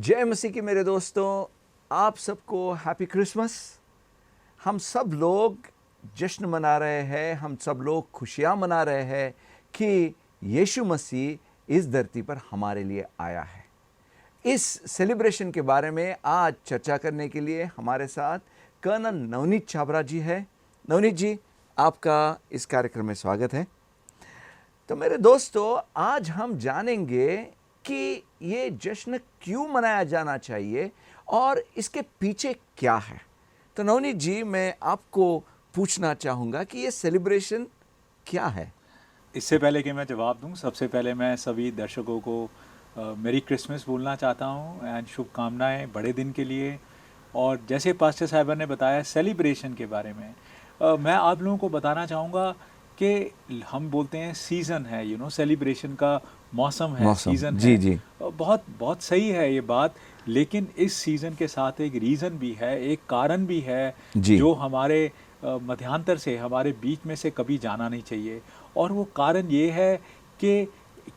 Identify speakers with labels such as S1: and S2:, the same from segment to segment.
S1: जय मसीह की मेरे दोस्तों, आप सबको हैप्पी क्रिसमस। हम सब लोग जश्न मना रहे हैं, हम सब लोग खुशियां मना रहे हैं कि यीशु मसीह इस धरती पर हमारे लिए आया है। इस सेलिब्रेशन के बारे में आज चर्चा करने के लिए हमारे साथ कर्नल नवनीत छाबरा जी है। नवनीत जी, आपका इस कार्यक्रम में स्वागत है। तो मेरे दोस्तों, आज हम जानेंगे कि ये जश्न क्यों मनाया जाना चाहिए और इसके पीछे क्या है। तो नवनीत जी, मैं आपको पूछना चाहूँगा कि ये सेलिब्रेशन क्या है।
S2: इससे पहले कि मैं जवाब दूं, सबसे पहले मैं सभी दर्शकों को मेरी क्रिसमस बोलना चाहता हूं एंड शुभकामनाएं बड़े दिन के लिए। और जैसे पास्टर साहिबा ने बताया सेलिब्रेशन के बारे में, मैं आप लोगों को बताना चाहूँगा कि हम बोलते हैं सीज़न है, सेलिब्रेशन का मौसम है, सीज़न
S1: जी
S2: है।
S1: जी
S2: बहुत बहुत सही है ये बात, लेकिन इस सीज़न के साथ एक रीज़न भी है, एक कारण भी है
S1: जी
S2: जो हमारे मध्यांतर से, हमारे बीच में से कभी जाना नहीं चाहिए। और वो कारण ये है कि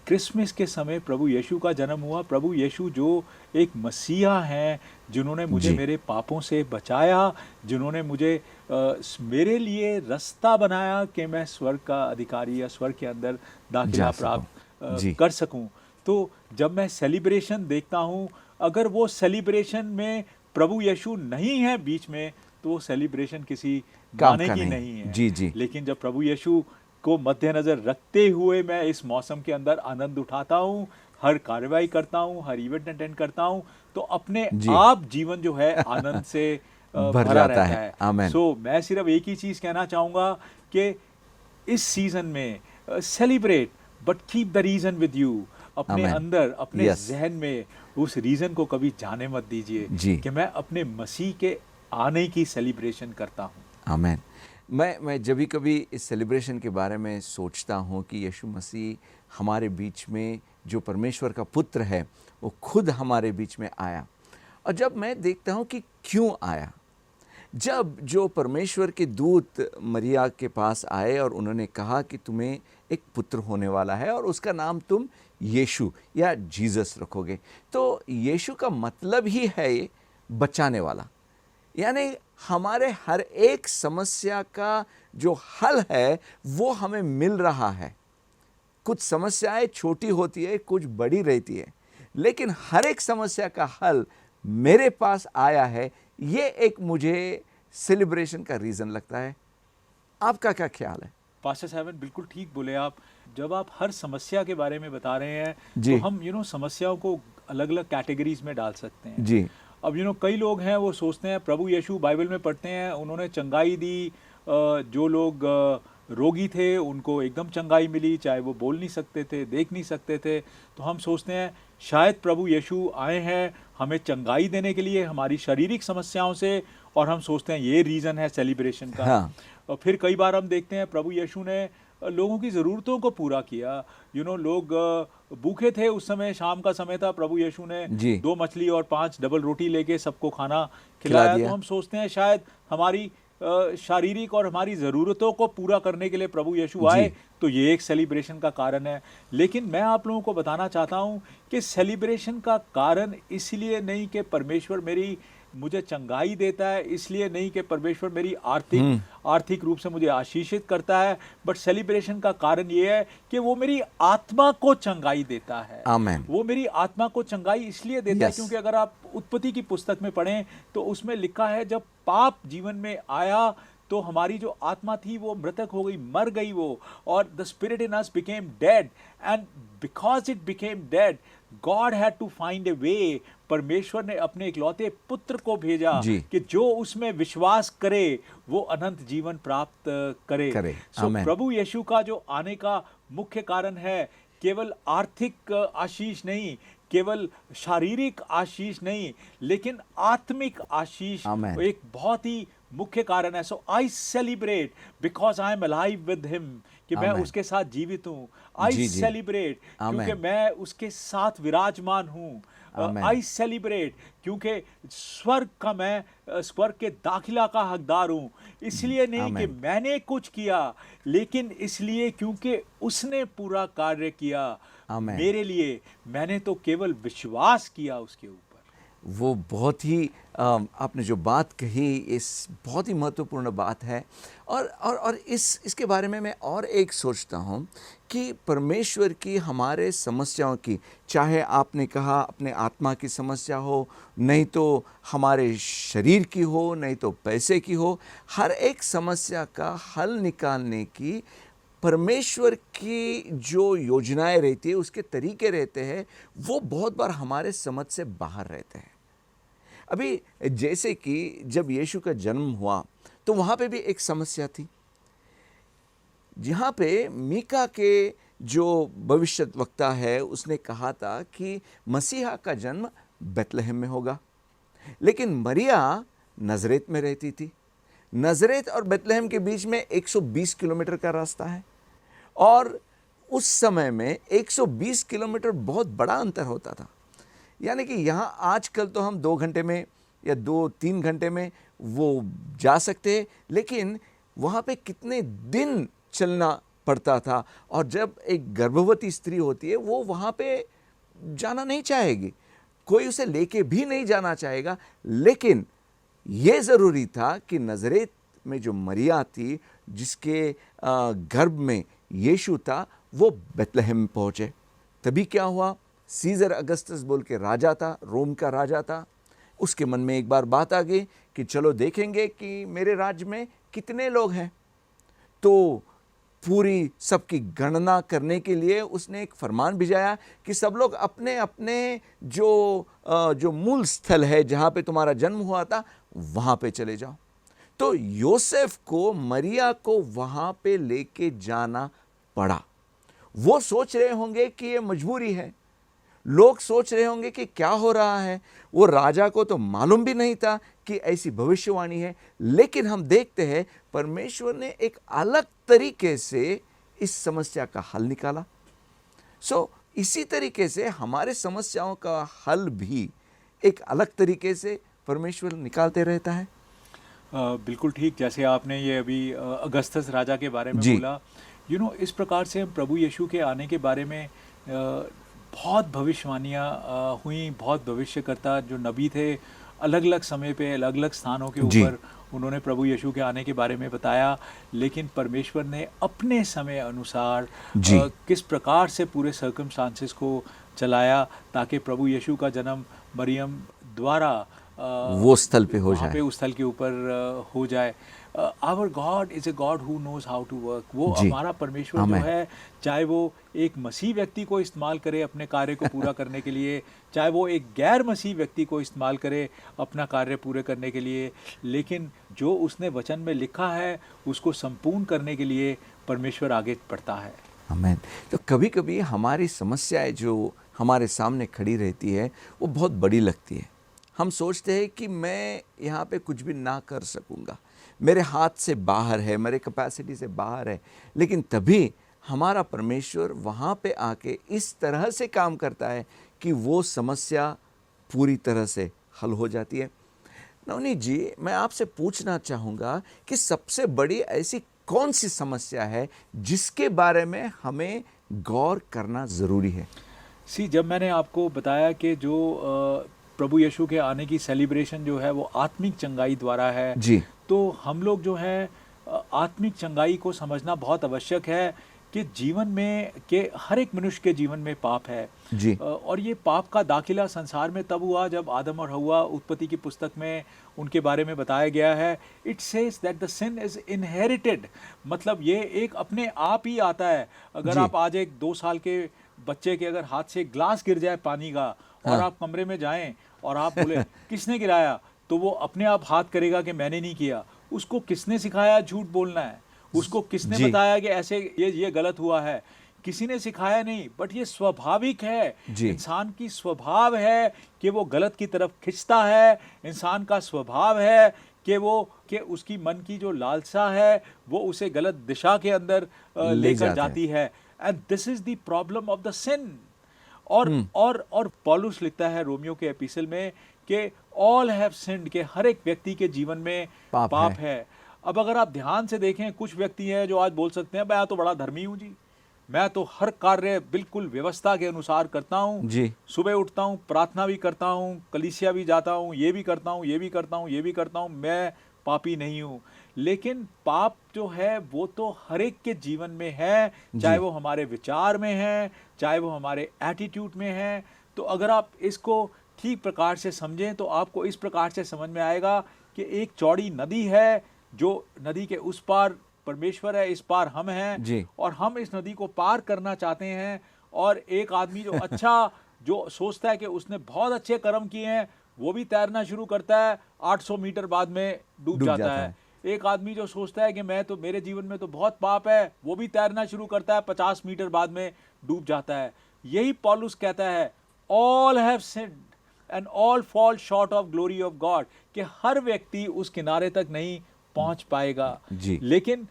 S2: क्रिसमस के समय प्रभु यीशु का जन्म हुआ। प्रभु यीशु जो एक मसीहा हैं, जिन्होंने मुझे
S1: जी।
S2: मेरे पापों से बचाया, जिन्होंने मुझे मेरे लिए रास्ता बनाया कि मैं स्वर्ग का अधिकारी या स्वर्ग के अंदर दाखिला
S1: जा सकूं।
S2: प्राप्त
S1: जी
S2: कर सकूं। तो जब मैं सेलिब्रेशन देखता हूं, अगर वो सेलिब्रेशन में प्रभु यीशु नहीं है बीच में, तो वो सेलिब्रेशन किसी
S1: काम
S2: माने
S1: का
S2: की
S1: नहीं।
S2: नहीं है।
S1: जी जी
S2: लेकिन जब प्रभु यीशु को मद्देनजर रखते हुए मैं इस मौसम के अंदर आनंद उठाता हूँ, हर कार्रवाई करता हूँ, हर इवेंट अटेंड करता हूँ, तो अपने
S1: जी
S2: आप जीवन जो है आनंद से
S1: भर
S2: भरा
S1: जाता
S2: रहता
S1: है।
S2: है।
S1: आमेन।
S2: मैं सिर्फ एक ही चीज़ कहना चाहूँगा कि इस सीज़न में celebrate but keep the reason with you. अपने
S1: आमेन।
S2: अंदर, अपने
S1: यस।
S2: जहन में उस रीज़न को कभी जाने मत दीजिए
S1: जी
S2: कि मैं अपने मसीह के आने की सेलिब्रेशन करता हूँ।
S1: आमेन। मैं जब भी कभी इस सेलिब्रेशन के बारे में सोचता हूँ कि यीशु मसीह हमारे बीच में, जो परमेश्वर का पुत्र है, वो खुद हमारे बीच में आया। और जब मैं देखता हूँ कि क्यों आया, जब जो परमेश्वर के दूत मरिया के पास आए और उन्होंने कहा कि तुम्हें एक पुत्र होने वाला है और उसका नाम तुम यीशु या जीसस रखोगे, तो यीशु का मतलब ही है ये बचाने वाला। यानी हमारे हर एक समस्या का जो हल है वो हमें मिल रहा है। कुछ समस्याएं छोटी होती है, कुछ बड़ी रहती है, लेकिन हर एक समस्या का हल मेरे पास आया है। ये एक मुझे सेलिब्रेशन का रीज़न लगता है। आपका क्या ख्याल है?
S2: पास्टर साहब बिल्कुल ठीक बोले आप। जब आप हर समस्या के बारे में बता रहे हैं, तो
S1: जी
S2: हम समस्याओं को अलग अलग कैटेगरीज में डाल सकते हैं।
S1: जी
S2: अब कई लोग हैं, वो सोचते हैं प्रभु यीशु बाइबल में पढ़ते हैं, उन्होंने चंगाई दी। जो लोग रोगी थे उनको एकदम चंगाई मिली, चाहे वो बोल नहीं सकते थे, देख नहीं सकते थे। तो हम सोचते हैं शायद प्रभु यीशु आए हैं हमें चंगाई देने के लिए हमारी शारीरिक समस्याओं से, और हम सोचते हैं ये रीज़न है सेलिब्रेशन का।
S1: हाँ
S2: और फिर कई बार हम देखते हैं प्रभु यीशु ने लोगों की ज़रूरतों को पूरा किया। लोग भूखे थे, उस समय शाम का समय था, प्रभु यीशु ने
S1: जी
S2: 2 मछली और 5 डबल रोटी लेके सबको खाना
S1: खिला
S2: खिलाया।
S1: दिया।
S2: तो हम सोचते हैं शायद हमारी शारीरिक और हमारी ज़रूरतों को पूरा करने के लिए प्रभु यीशु आए,
S1: जी
S2: तो ये एक सेलिब्रेशन का कारण है। लेकिन मैं आप लोगों को बताना चाहता हूँ कि सेलिब्रेशन का कारण इसलिए नहीं कि परमेश्वर मुझे चंगाई देता है, इसलिए नहीं कि परमेश्वर मेरी आर्थिक रूप से मुझे आशीषित करता है, बट सेलिब्रेशन का कारण ये है कि वो मेरी आत्मा को चंगाई देता है।
S1: आमेन।
S2: वो मेरी आत्मा को चंगाई इसलिए देता है
S1: Yes.
S2: क्योंकि अगर आप उत्पत्ति की पुस्तक में पढ़ें तो उसमें लिखा है, जब पाप जीवन में आया तो हमारी जो आत्मा थी वो मृतक हो गई, मर गई वो, और the spirit in us became dead, and because it became dead God had to find a way. परमेश्वर ने अपने इकलौते पुत्र को भेजा
S1: जी
S2: कि जो उसमें विश्वास करे वो अनंत जीवन प्राप्त करे। सो
S1: आमेन।
S2: प्रभु यीशु का जो आने का मुख्य कारण है केवल आर्थिक आशीष नहीं, केवल शारीरिक आशीष नहीं, लेकिन आत्मिक आशीष
S1: आमेन।
S2: एक बहुत ही मुख्य कारण है। So I celebrate because I am alive with him, कि मैं
S1: आमेन।
S2: उसके साथ जीवित हूँ। आई
S1: जी जी
S2: सेलिब्रेट क्योंकि
S1: आमेन।
S2: मैं उसके साथ विराजमान हूँ।
S1: आमेन।
S2: आई सेलिब्रेट क्योंकि स्वर्ग के दाखिला का हकदार हूँ। इसलिए नहीं कि
S1: आमेन।
S2: मैंने कुछ किया, लेकिन इसलिए क्योंकि उसने पूरा कार्य किया
S1: आमेन।
S2: मेरे लिए। मैंने तो केवल विश्वास किया उसके ऊपर।
S1: वो बहुत ही आपने जो बात कही इस बहुत ही महत्वपूर्ण बात है। और इसके बारे में मैं और एक सोचता हूँ कि परमेश्वर की हमारे समस्याओं की, चाहे आपने कहा अपने आत्मा की समस्या हो, नहीं तो हमारे शरीर की हो, नहीं तो पैसे की हो, हर एक समस्या का हल निकालने की परमेश्वर की जो योजनाएं रहती है, उसके तरीके रहते हैं, वो बहुत बार हमारे समझ से बाहर रहते हैं। अभी जैसे कि जब यीशु का जन्म हुआ तो वहाँ पे भी एक समस्या थी, जहाँ पे मीका के जो भविष्यद्वक्ता है उसने कहा था कि मसीहा का जन्म बेतलहम में होगा, लेकिन मरिया नजरेत में रहती थी। नजरेत और बेतलहम के बीच में 120 किलोमीटर का रास्ता है, और उस समय में 120 किलोमीटर बहुत बड़ा अंतर होता था। यानी कि यहाँ आजकल तो हम 2 घंटे में या 2-3 घंटे में वो जा सकते हैं, लेकिन वहाँ पे कितने दिन चलना पड़ता था। और जब एक गर्भवती स्त्री होती है वो वहाँ पे जाना नहीं चाहेगी, कोई उसे लेके भी नहीं जाना चाहेगा, लेकिन ये ज़रूरी था कि नज़रेत में जो मरिया थी, जिसके गर्भ में यीशु था, वो बेतलहम में पहुँचे। तभी क्या हुआ, सीजर अगस्टस बोल के राजा था, रोम का राजा था, उसके मन में एक बार बात आ गई कि चलो देखेंगे कि मेरे राज्य में कितने लोग हैं। तो पूरी सबकी गणना करने के लिए उसने एक फरमान भिजाया कि सब लोग अपने अपने जो मूल स्थल है, जहाँ पे तुम्हारा जन्म हुआ था, वहाँ पे चले जाओ। तो योसेफ को मरिया को वहाँ पे लेके जाना पड़ा। वो सोच रहे होंगे कि ये मजबूरी है, लोग सोच रहे होंगे कि क्या हो रहा है। वो राजा को तो मालूम भी नहीं था कि ऐसी भविष्यवाणी है, लेकिन हम देखते हैं परमेश्वर ने एक अलग तरीके से इस समस्या का हल निकाला। इसी तरीके से हमारे समस्याओं का हल भी एक अलग तरीके से परमेश्वर निकालते रहता है।
S2: बिल्कुल ठीक, जैसे आपने ये अभी अगस्तस राजा के बारे में
S1: जी।
S2: बोला, इस प्रकार से हम प्रभु यीशु के आने के बारे में बहुत भविष्यवाणियाँ हुई। बहुत भविष्यकर्ता जो नबी थे, अलग अलग समय पे अलग अलग स्थानों के
S1: जी।
S2: ऊपर उन्होंने प्रभु यीशु के आने के बारे में बताया, लेकिन परमेश्वर ने अपने समय अनुसार
S1: जी।
S2: किस प्रकार से पूरे सर्कमस्टांसेस को चलाया ताकि प्रभु यीशु का जन्म मरियम द्वारा
S1: वो स्थल पे हो
S2: वहाँ
S1: जाए।
S2: पे उस स्थल के ऊपर हो जाए। Our god is a god who knows how to work. वो
S1: जी।
S2: हमारा परमेश्वर जो
S1: आमेन।
S2: है, चाहे वो एक मसीह व्यक्ति को इस्तेमाल करे अपने कार्य को पूरा करने के लिए, चाहे वो एक गैर मसीह व्यक्ति को इस्तेमाल करे अपना कार्य पूरे करने के लिए, लेकिन जो उसने वचन में लिखा है उसको संपूर्ण करने के लिए परमेश्वर आगे बढ़ता है।
S1: आमेन। तो कभी कभी हमारी समस्याएं जो हमारे सामने खड़ी रहती है वो बहुत बड़ी लगती है। हम सोचते हैं कि मैं यहाँ पे कुछ भी ना कर सकूँगा, मेरे हाथ से बाहर है, मेरे कैपेसिटी से बाहर है, लेकिन तभी हमारा परमेश्वर वहाँ पे आके इस तरह से काम करता है कि वो समस्या पूरी तरह से हल हो जाती है। नवनीत जी, मैं आपसे पूछना चाहूँगा कि सबसे बड़ी ऐसी कौन सी समस्या है जिसके बारे में हमें गौर करना ज़रूरी है?
S2: जब मैंने आपको बताया कि जो प्रभु यीशु के आने की सेलिब्रेशन जो है वो आत्मिक चंगाई द्वारा है,
S1: जी।
S2: तो हम लोग जो है आत्मिक चंगाई को समझना बहुत आवश्यक है कि जीवन में के हर एक मनुष्य के जीवन में पाप है।
S1: जी।
S2: और ये पाप का दाखिला संसार में तब हुआ जब आदम और हव्वा, उत्पत्ति की पुस्तक में उनके बारे में बताया गया है। It says that the sin is inherited, मतलब ये एक अपने आप ही आता है। अगर
S1: जी।
S2: आप आज एक 2 साल के बच्चे के अगर हाथ से एक ग्लास गिर जाए पानी का, और
S1: हाँ।
S2: आप कमरे में जाएं और आप बोले किसने गिराया, तो वो अपने आप हाथ करेगा कि मैंने नहीं किया। उसको किसने सिखाया झूठ बोलना है? उसको किसने
S1: जी।
S2: बताया कि ऐसे ये गलत हुआ है? किसी ने सिखाया नहीं, बट ये स्वाभाविक है।
S1: जी।
S2: इंसान की स्वभाव है कि वो गलत की तरफ खिंचता है। इंसान का स्वभाव है कि उसकी मन की जो लालसा है वो उसे गलत दिशा के अंदर लेकर जाती है। And this is the problem of the sin. और पौलुस लिखता है रोमियो के एपिसल में कि ऑल हैव सिन्ड, के हर एक व्यक्ति के जीवन में पाप है। अब अगर आप ध्यान से देखें, कुछ व्यक्ति हैं जो आज बोल सकते हैं मैं तो बड़ा धर्मी हूँ जी, मैं तो हर कार्य बिल्कुल व्यवस्था के अनुसार करता हूँ।
S1: जी।
S2: सुबह उठता हूँ, प्रार्थना भी करता हूँ, कलीसिया भी जाता हूँ, ये भी करता हूँ, ये भी करता हूँ, ये भी करता हूँ, मैं पापी नहीं हूँ। लेकिन पाप जो है वो तो हर एक के जीवन में है, चाहे
S1: जी।
S2: वो हमारे विचार में है, चाहे वो हमारे एटीट्यूड में है। तो अगर आप इसको ठीक प्रकार से समझें तो आपको इस प्रकार से समझ में आएगा कि एक चौड़ी नदी है, जो नदी के उस पार परमेश्वर है, इस पार हम हैं,
S1: जी।
S2: और हम इस नदी को पार करना चाहते हैं। और एक आदमी जो अच्छा जो सोचता है कि उसने बहुत अच्छे कर्म किए हैं, वो भी तैरना शुरू करता है, 800 मीटर बाद में डूब
S1: डूब
S2: जाता
S1: जाता
S2: है।
S1: है।
S2: एक आदमी जो सोचता है कि मैं तो, मेरे जीवन में तो बहुत पाप है, वो भी तैरना शुरू करता है, 50 मीटर बाद में डूब जाता है। यही पौलुस कहता है, all have sinned and all fall short of glory of God, कि हर व्यक्ति उस किनारे तक नहीं पहुंच पाएगा।
S1: जी।
S2: लेकिन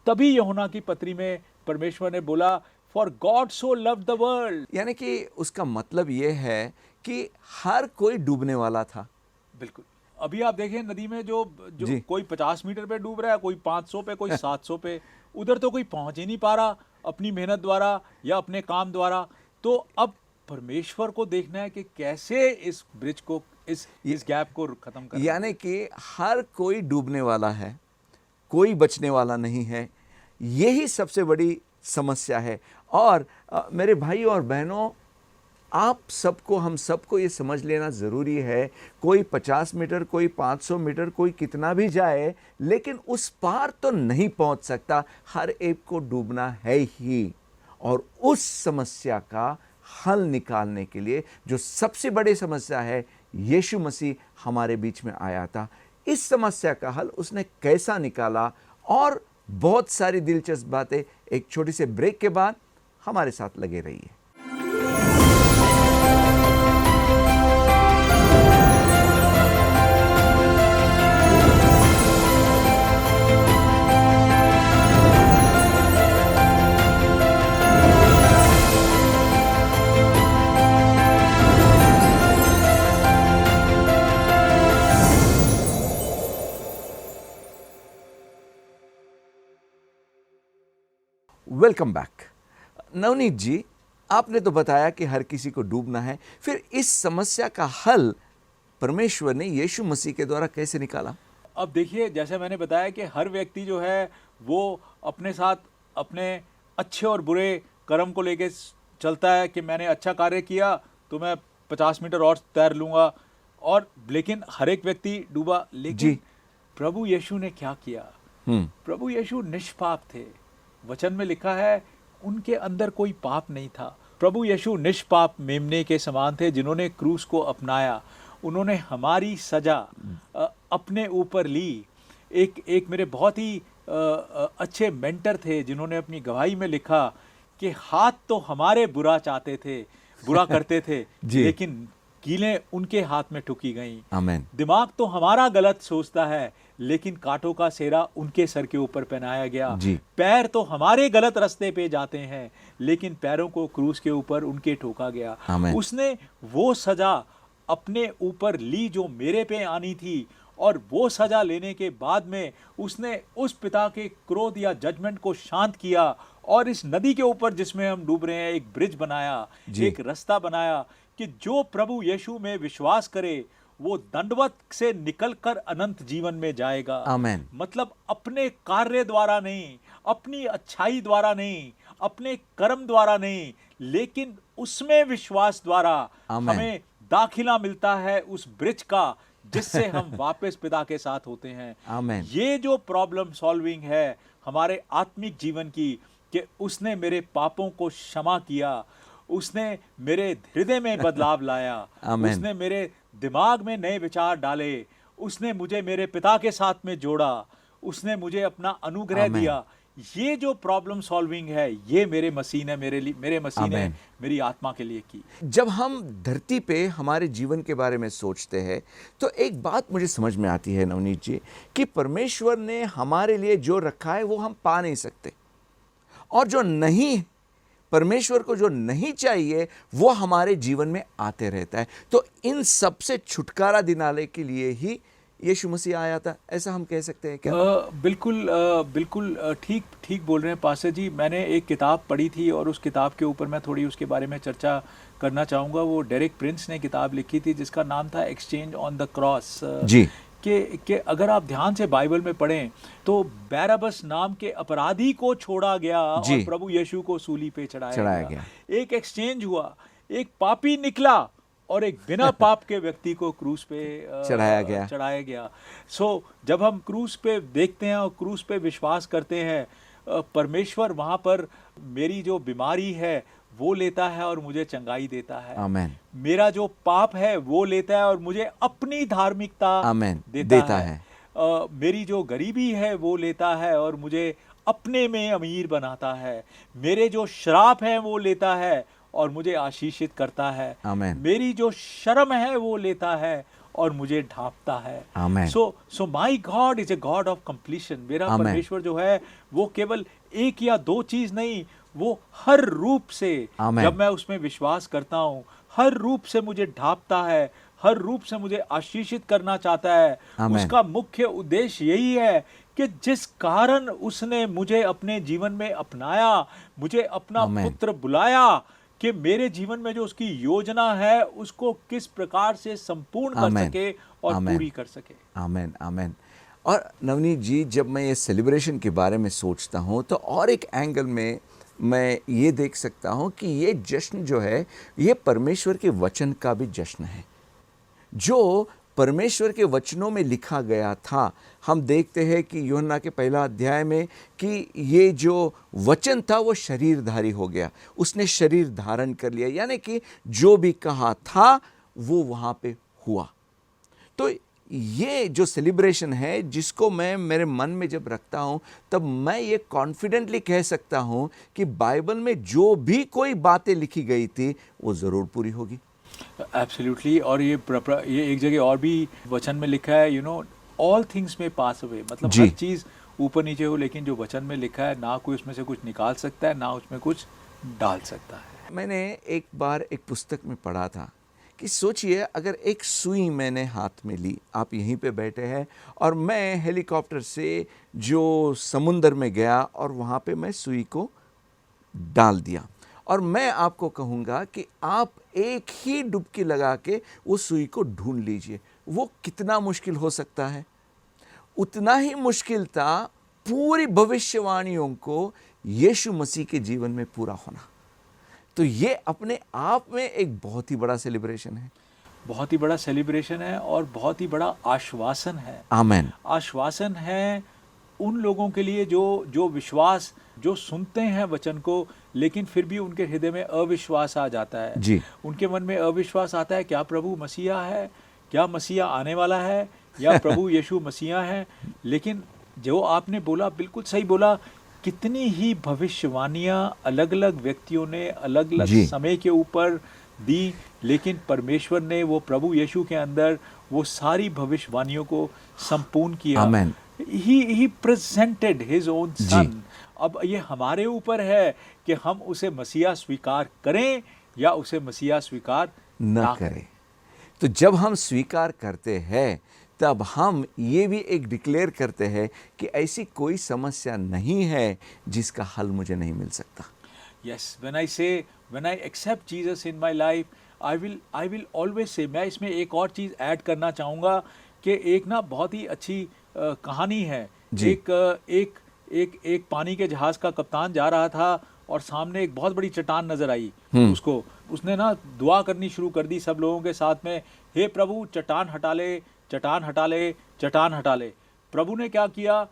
S2: तभी यूहन्ना की पत्री में परमेश्वर ने बोला, for God so loved the world.
S1: यानी कि उसका मतलब ये है कि हर कोई डूबने वाला था।
S2: बिल्कुल। अभी आप देखें नदी में जो जो
S1: जी।
S2: कोई 50 मीटर पे डूब रहा है, कोई 500 पे, कोई 700 पे, उधर तो कोई पहुंच ही नहीं पा रहा अपनी मेहनत द्वारा या अपने काम द्वारा। तो अब परमेश्वर को देखना है कि कैसे इस ब्रिज को, इस गैप को खत्म करना है।
S1: यानी कि हर कोई डूबने वाला है, कोई बचने वाला नहीं है। यही सबसे बड़ी समस्या है। और मेरे भाई और बहनों, आप सबको, हम सबको ये समझ लेना ज़रूरी है, कोई 50 मीटर, कोई 500 मीटर, कोई कितना भी जाए, लेकिन उस पार तो नहीं पहुंच सकता। हर एक को डूबना है ही। और उस समस्या का हल निकालने के लिए, जो सबसे बड़ी समस्या है, यीशु मसीह हमारे बीच में आया था। इस समस्या का हल उसने कैसा निकाला, और बहुत सारी दिलचस्प बातें एक छोटी से ब्रेक के बाद हमारे साथ लगे रहिए। Welcome back. नवनीत जी, आपने तो बताया कि हर किसी को डूबना है। फिर इस समस्या का हल परमेश्वर ने यीशु मसीह के द्वारा कैसे निकाला?
S2: अब देखिए, जैसे मैंने बताया कि हर व्यक्ति जो है वो अपने साथ अपने अच्छे और बुरे कर्म को लेके चलता है कि मैंने अच्छा कार्य किया तो मैं 50 मीटर और तैर लूँगा, और लेकिन हर एक व्यक्ति डूबा। लेकिन
S1: जी।
S2: प्रभु यीशु ने क्या किया? प्रभु यीशु निष्पाप थे। वचन में लिखा है उनके अंदर कोई पाप नहीं था। प्रभु यीशु निष्पाप मेमने के समान थे, जिन्होंने क्रूस को अपनाया। उन्होंने हमारी सजा अपने ऊपर ली। एक मेरे बहुत ही अच्छे मेंटर थे, जिन्होंने अपनी गवाही में लिखा कि हाथ तो हमारे बुरा चाहते थे, बुरा करते थे, लेकिन कीलें उनके हाथ में ठुकी गईं।
S1: आमीन।
S2: दिमाग तो हमारा गलत सोचता है, लेकिन कांटों का सेरा उनके सर के ऊपर पहनाया गया। पैर तो हमारे गलत रास्ते पे जाते हैं, लेकिन पैरों को क्रूस के ऊपर उनके ठोका गया। उसने वो सजा अपने ऊपर ली जो मेरे पे आनी थी, और वो सजा लेने के बाद में उसने उस पिता के क्रोध या जजमेंट को शांत किया, और इस नदी के ऊपर जिसमें हम डूब रहे हैं एक ब्रिज बनाया, एक रास्ता बनाया कि जो प्रभु यीशु में विश्वास करे वो दंडवत से निकलकर अनंत जीवन में जाएगा।
S1: आमीन।
S2: मतलब अपने कार्य द्वारा नहीं, अपनी अच्छाई द्वारा नहीं, अपने कर्म द्वारा नहीं, लेकिन उसमें विश्वास द्वारा हमें दाखिला मिलता है उस ब्रिज का, जिससे हम वापस पिता के साथ होते हैं।
S1: आमीन।
S2: ये जो प्रॉब्लम सॉल्विंग है हमारे आत्मिक जीवन की, कि उसने मेरे पापों को क्षमा किया, उसने मेरे हृदय में बदलाव लाया, उसने मेरे दिमाग में नए विचार डाले, उसने मुझे मेरे पिता के साथ में जोड़ा, उसने मुझे अपना अनुग्रह दिया। ये जो प्रॉब्लम सॉल्विंग है, ये मेरे मसीह ने मेरी आत्मा के लिए की।
S1: जब हम धरती पे हमारे जीवन के बारे में सोचते हैं तो एक बात मुझे समझ में आती है नवनीत जी, कि परमेश्वर ने हमारे लिए जो रखा है वो हम पा नहीं सकते, और जो नहीं, परमेश्वर को जो नहीं चाहिए वो हमारे जीवन में आते रहता है। तो इन सब से छुटकारा दिलाने के लिए ही यीशु मसीह आया था, ऐसा हम कह सकते हैं क्या?
S2: बिल्कुल ठीक बोल रहे हैं पास्टर जी। मैंने एक किताब पढ़ी थी और उस किताब के ऊपर मैं थोड़ी उसके बारे में चर्चा करना चाहूँगा। वो डेरेक प्रिंस ने किताब लिखी थी जिसका नाम था एक्सचेंज ऑन द क्रॉस।
S1: जी।
S2: कि अगर आप ध्यान से बाइबल में पढ़ें तो बैराबस नाम के अपराधी को छोड़ा गया और प्रभु यीशु को सूली पे चढ़ाया गया। एक एक्सचेंज हुआ, एक पापी निकला और एक बिना पाप के व्यक्ति को क्रूस पे चढ़ाया गया। सो जब हम क्रूस पे देखते हैं और क्रूस पे विश्वास करते हैं, परमेश्वर वहाँ पर मेरी जो बीमारी है वो लेता है और मुझे चंगाई देता है।
S1: आमेन।
S2: मेरा जो पाप है वो लेता है और मुझे अपनी धार्मिकता देता है। मेरी जो गरीबी है वो लेता है और मुझे अपने में अमीर बनाता है। मेरे जो श्राप है वो लेता है और मुझे आशीषित करता है।
S1: आमेन।
S2: मेरी जो शर्म है वो लेता है और मुझे ढांपता है।
S1: आमेन।
S2: So my God is a God of completion. मेरा परमेश्वर जो है वो केवल एक या दो चीज नहीं, वो हर रूप से, जब मैं उसमें विश्वास करता हूँ, हर रूप से मुझे ढांपता है, हर रूप से मुझे आशीषित करना चाहता है। उसका मुख्य उद्देश्य यही है कि जिस कारण उसने मुझे अपने जीवन में अपनाया, मुझे अपना पुत्र बुलाया, कि मेरे जीवन में जो उसकी योजना है उसको किस प्रकार से संपूर्ण कर सके और पूरी कर सके।
S1: आमेन, आमेन। और नवनीत जी, जब मैं ये सेलिब्रेशन के बारे में सोचता हूँ तो और एक एंगल में मैं ये देख सकता हूँ कि ये जश्न जो है ये परमेश्वर के वचन का भी जश्न है। जो परमेश्वर के वचनों में लिखा गया था, हम देखते हैं कि यूहन्ना के पहला अध्याय में कि ये जो वचन था वो शरीरधारी हो गया, उसने शरीर धारण कर लिया, यानी कि जो भी कहा था वो वहाँ पे हुआ। तो ये जो सेलिब्रेशन है जिसको मैं मेरे मन में जब रखता हूँ तब मैं ये कॉन्फिडेंटली कह सकता हूँ कि बाइबल में जो भी कोई बातें लिखी गई थी वो ज़रूर पूरी होगी।
S2: एब्सोल्युटली। और ये एक जगह और भी वचन में लिखा है, यू नो, ऑल थिंग्स में पास अवे, मतलब हर चीज़ ऊपर नीचे हो, लेकिन जो वचन में लिखा है ना कोई उसमें से कुछ निकाल सकता है ना उसमें कुछ डाल सकता है।
S1: मैंने एक बार एक पुस्तक में पढ़ा था कि सोचिए अगर एक सुई मैंने हाथ में ली, आप यहीं पे बैठे हैं और मैं हेलीकॉप्टर से जो समुंदर में गया और वहाँ पे मैं सुई को डाल दिया और मैं आपको कहूँगा कि आप एक ही डुबकी लगा के उस सुई को ढूंढ लीजिए, वो कितना मुश्किल हो सकता है। उतना ही मुश्किल था पूरी भविष्यवाणियों को यीशु मसीह के जीवन में पूरा होना। तो ये अपने आप में एक बहुत ही बड़ा सेलिब्रेशन है,
S2: बहुत ही बड़ा सेलिब्रेशन है और बहुत ही बड़ा आश्वासन है।
S1: आमेन।
S2: आश्वासन है उन लोगों के लिए जो विश्वास, जो सुनते हैं वचन को लेकिन फिर भी उनके हृदय में अविश्वास आ जाता है
S1: जी।
S2: उनके मन में अविश्वास आता है, क्या प्रभु मसीहा है, क्या मसीहा आने वाला है, या प्रभु यीशु मसीहा है। लेकिन जो आपने बोला बिल्कुल सही बोला, कितनी ही भविष्यवाणियाँ अलग अलग व्यक्तियों ने अलग अलग समय के ऊपर दी, लेकिन परमेश्वर ने वो प्रभु यीशु के अंदर वो सारी भविष्यवाणियों को संपूर्ण किया।
S1: आमेन।
S2: He presented his own son। अब ये हमारे ऊपर है कि हम उसे मसीहा स्वीकार करें या उसे मसीहा स्वीकार ना करें।
S1: तो जब हम स्वीकार करते हैं तब हम ये भी एक डिक्लेयर करते हैं कि ऐसी कोई समस्या नहीं है जिसका हल मुझे नहीं मिल सकता।
S2: Yes, when I accept Jesus in my life, I will always say, मैं इसमें एक और चीज़ ऐड करना चाहूँगा कि एक ना बहुत ही अच्छी कहानी है। एक पानी के जहाज का कप्तान जा रहा था और सामने एक बहुत बड़ी चट्टान नजर आई उसको। उसने ना दुआ करनी शुरू कर दी सब लोगों के साथ में, हे प्रभु चट्टान हटा ले, चट्टान हटा ले, चट्टान हटा ले। प्रभु ने क्या किया,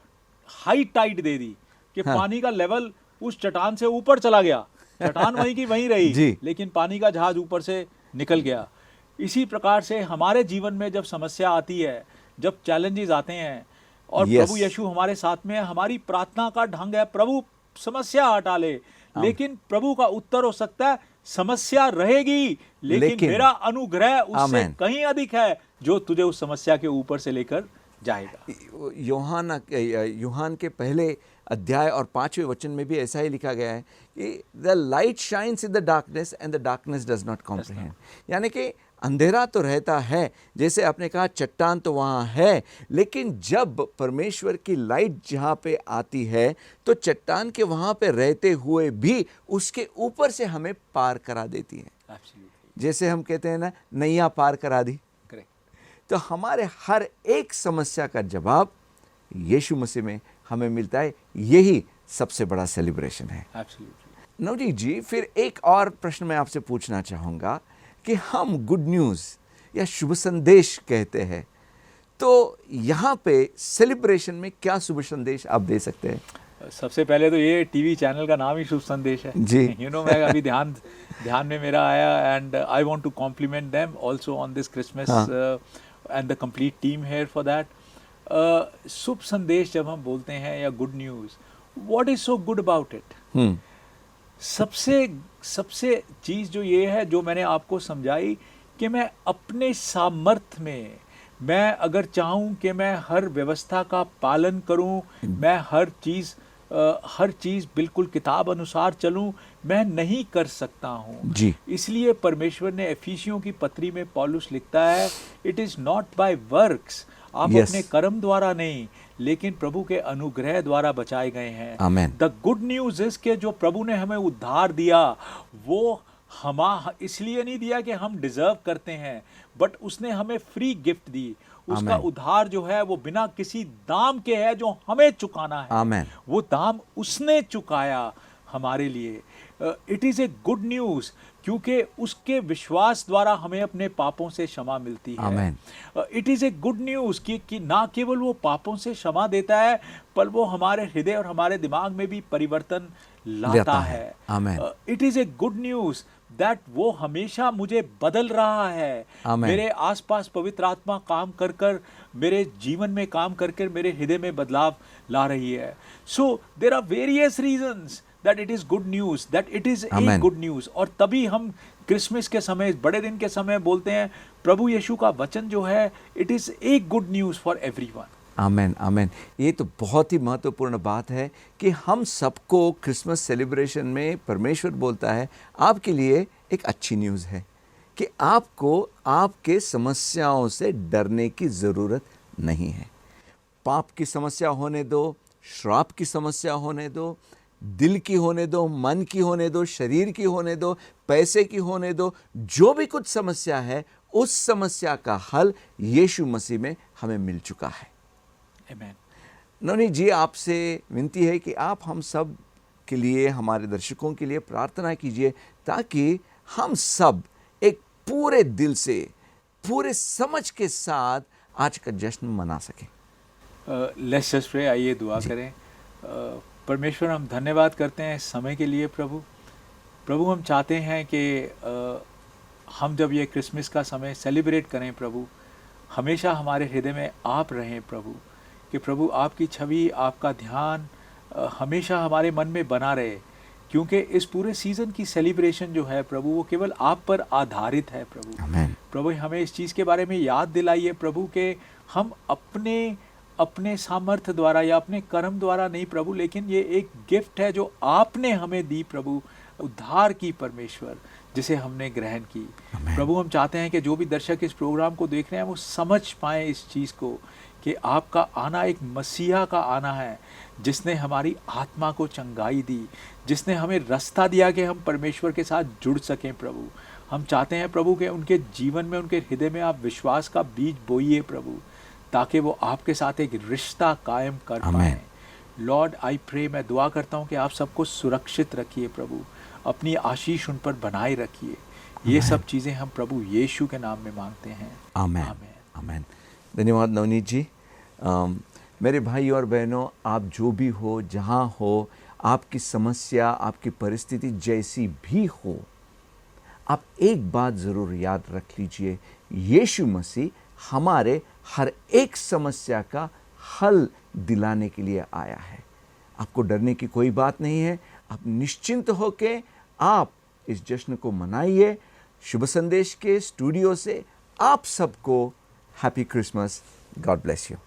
S2: हाई टाइड दे दी कि पानी का लेवल उस चट्टान से ऊपर चला गया। चट्टान वहीं की वहीं रही लेकिन पानी का जहाज ऊपर से निकल गया। इसी प्रकार से हमारे जीवन में जब समस्या आती है, जब चैलेंजेस आते हैं और प्रभु यीशु हमारे साथ में, हमारी प्रार्थना का ढंग है प्रभु समस्या हटा ले, लेकिन प्रभु का उत्तर हो सकता है समस्या रहेगी लेकिन मेरा अनुग्रह उससे कहीं अधिक है जो तुझे उस समस्या के ऊपर से लेकर जाएगा।
S1: यूहान के पहले अध्याय और 5वें वचन में भी ऐसा ही लिखा गया है कि the light shines in the darkness and the darkness does not comprehend. यानी कि अंधेरा तो रहता है, जैसे आपने कहा चट्टान तो वहाँ है, लेकिन जब परमेश्वर की लाइट जहाँ पे आती है तो चट्टान के वहाँ पे रहते हुए भी उसके ऊपर से हमें पार करा देती है।
S2: Absolutely.
S1: जैसे हम कहते हैं ना, नैया पार करा दी।
S2: Correct.
S1: तो हमारे हर एक समस्या का जवाब यीशु मसीह में हमें मिलता है। यही सबसे बड़ा सेलिब्रेशन है।
S2: Absolutely.
S1: नवनीत जी, फिर एक और प्रश्न मैं आपसे पूछना चाहूँगा कि हम गुड न्यूज़ या शुभ संदेश कहते हैं, तो यहाँ पे सेलिब्रेशन में क्या शुभ संदेश आप दे सकते हैं?
S2: सबसे पहले तो ये टीवी चैनल का नाम ही शुभ संदेश है
S1: जी।
S2: मैं अभी ध्यान में मेरा आया, and I want to compliment them also on this Christmas and the complete team here for that. शुभ संदेश जब हम बोलते हैं या good news, what is so good about it? सबसे चीज़ जो ये है, जो मैंने आपको समझाई, कि मैं अपने सामर्थ्य में, मैं अगर चाहूँ कि मैं हर व्यवस्था का पालन करूँ, मैं हर चीज़ बिल्कुल किताब अनुसार चलूँ, मैं नहीं कर सकता हूँ
S1: जी।
S2: इसलिए परमेश्वर ने एफिसियों की पत्री में पौलुस लिखता है, it is not by works, आप
S1: Yes.
S2: अपने कर्म द्वारा नहीं, लेकिन प्रभु के अनुग्रह द्वारा बचाए गए हैं।
S1: आमेन।
S2: द गुड न्यूज़ इज के जो प्रभु ने हमें उद्धार दिया, वो इसलिए नहीं दिया कि हम डिजर्व करते हैं, बट उसने हमें फ्री गिफ्ट दी। उसका
S1: आमेन।
S2: उद्धार जो है वो बिना किसी दाम के है, जो हमें चुकाना है।
S1: आमेन।
S2: वो दाम उसने चुकाया हमारे लिए। It is a good news, क्योंकि उसके विश्वास द्वारा हमें अपने पापों से क्षमा मिलती है।
S1: आमेन।
S2: It is a good news कि ना केवल वो पापों से क्षमा देता है, पर वो हमारे हृदय और हमारे दिमाग में भी परिवर्तन लाता है।
S1: आमेन।
S2: It is a good news that वो हमेशा मुझे बदल रहा है।
S1: आमेन।
S2: मेरे आसपास पवित्र आत्मा काम कर कर, मेरे जीवन में काम कर कर मेरे हृदय में बदलाव ला रही है। So there are various reasons that it is good news, that it is a
S1: Amen.
S2: good news। और तभी हम क्रिसमस के समय, बड़े दिन के समय बोलते हैं, प्रभु यीशु का वचन जो है, it is a good news for everyone।
S1: आमेन। आमेन। ये तो बहुत ही महत्वपूर्ण बात है कि हम सबको क्रिसमस सेलिब्रेशन में परमेश्वर बोलता है, आपके लिए एक अच्छी न्यूज़ है कि आपको आपके समस्याओं से डरने की ज़रूरत नहीं है। पाप की समस्या होने दो, श्राप की समस्या होने दो, दिल की होने दो, मन की होने दो, शरीर की होने दो, पैसे की होने दो, जो भी कुछ समस्या है, उस समस्या का हल यीशु मसीह में हमें मिल चुका है।
S2: आमेन।
S1: नवनीत जी, आपसे विनती है कि आप हम सब के लिए, हमारे दर्शकों के लिए प्रार्थना कीजिए, ताकि हम सब एक पूरे दिल से, पूरे समझ के साथ आज का जश्न मना सकें।
S2: लेट्स जस्ट प्रे, आइए दुआ करें। परमेश्वर, हम धन्यवाद करते हैं इस समय के लिए। प्रभु हम चाहते हैं कि हम जब ये क्रिसमस का समय सेलिब्रेट करें, प्रभु हमेशा हमारे हृदय में आप रहें प्रभु, कि प्रभु आपकी छवि, आपका ध्यान हमेशा हमारे मन में बना रहे, क्योंकि इस पूरे सीज़न की सेलिब्रेशन जो है प्रभु, वो केवल आप पर आधारित है प्रभु।
S1: आमेन।
S2: प्रभु हमें इस चीज़ के बारे में याद दिलाइए प्रभु, कि हम अपने सामर्थ्य द्वारा या अपने कर्म द्वारा नहीं प्रभु, लेकिन ये एक गिफ्ट है जो आपने हमें दी प्रभु, उद्धार की परमेश्वर, जिसे हमने ग्रहण की। प्रभु हम चाहते हैं कि जो भी दर्शक इस प्रोग्राम को देख रहे हैं, वो समझ पाएँ इस चीज़ को, कि आपका आना एक मसीहा का आना है, जिसने हमारी आत्मा को चंगाई दी, जिसने हमें रास्ता दिया कि हम परमेश्वर के साथ जुड़ सकें प्रभु। हम चाहते हैं प्रभु कि उनके जीवन में, उनके हृदय में आप विश्वास का बीज बोइए प्रभु, ताकि वो आपके साथ एक रिश्ता कायम कर पाएँ। लॉर्ड आई प्रे, मैं दुआ करता हूँ कि आप सबको सुरक्षित रखिए प्रभु, अपनी आशीष उन पर बनाए रखिए। ये सब चीज़ें हम प्रभु यीशु के नाम में मांगते हैं।
S1: आमेन। आमेन। धन्यवाद नवनीत जी। मेरे भाई और बहनों, आप जो भी हो, जहाँ हो, आपकी समस्या, आपकी परिस्थिति जैसी भी हो, आप एक बात ज़रूर याद रख लीजिए, यीशु मसीह हमारे हर एक समस्या का हल दिलाने के लिए आया है। आपको डरने की कोई बात नहीं है। आप निश्चिंत होके आप इस जश्न को मनाइए। शुभ संदेश के स्टूडियो से आप सबको happy Christmas. God bless you.